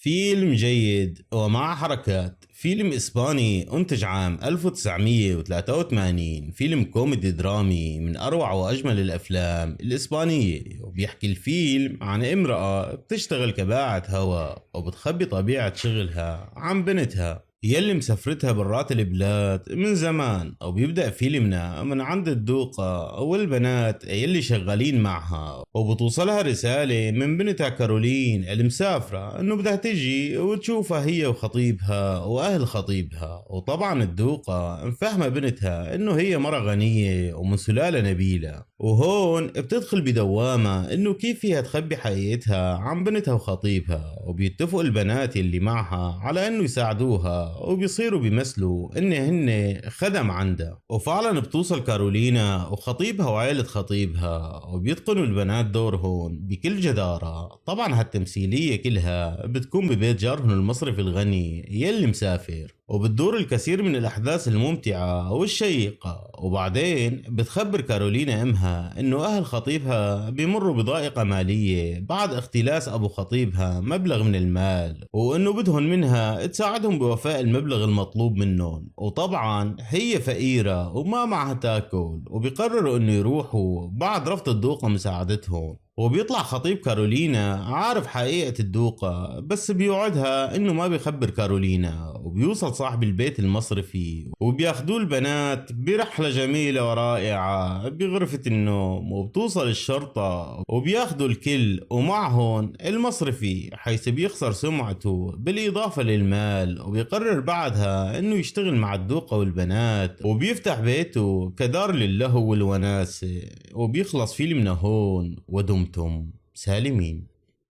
فيلم جيد ومع حركات. فيلم إسباني أنتج عام 1983. فيلم كوميدي درامي من أروع وأجمل الأفلام الإسبانية. وبيحكي الفيلم عن امرأة بتشتغل كباعة هواء وبتخبي طبيعة شغلها عن بنتها يلي مسافرتها برات البلاد من زمان. وبيبدأ فيلمنا من عند الدوقة والبنات يلي شغالين معها، وبتوصلها رسالة من بنتها كارولين المسافرة انه بدها تجي وتشوفها هي وخطيبها واهل خطيبها. وطبعا الدوقة مفهمة بنتها انه هي مرة غنية ومن سلالة نبيلة، وهون بتدخل بدوامة انه كيف فيها تخبي حقيقتها عن بنتها وخطيبها. وبيتفقوا البنات اللي معها على انه يساعدوها وبيصيروا بيمثلوا ان هن خدم عندها. وفعلا بتوصل كارولينا وخطيبها وعائلة خطيبها، وبيتقنوا البنات دورهم بكل جدارة. طبعا هالتمثيلية كلها بتكون ببيت جارهم المصرفي الغني يلي مسافر، وبتدور الكثير من الأحداث الممتعة والشيقة. وبعدين بتخبر كارولينا أمها إنه أهل خطيبها بيمروا بضائقة مالية بعد اختلاس أبو خطيبها مبلغ من المال، وإنه بدهم منها تساعدهم بوفاء المبلغ المطلوب منهم. وطبعا هي فقيرة وما معها تاكل، وبيقرروا إنه يروحوا بعد رفض الدوقة مساعدتهم. وبيطلع خطيب كارولينا عارف حقيقة الدوقة، بس بيوعدها انه ما بيخبر كارولينا. وبيوصل صاحب البيت المصرفي وبياخدوه البنات برحلة جميلة ورائعة بغرفة النوم. وبتوصل الشرطة وبياخدوا الكل ومعهم المصرفي، حيث بيخسر سمعته بالإضافة للمال. وبيقرر بعدها انه يشتغل مع الدوقة والبنات، وبيفتح بيته كدار للهو والوناسة. وبيخلص فيلمنا هون ودمتم سالمين.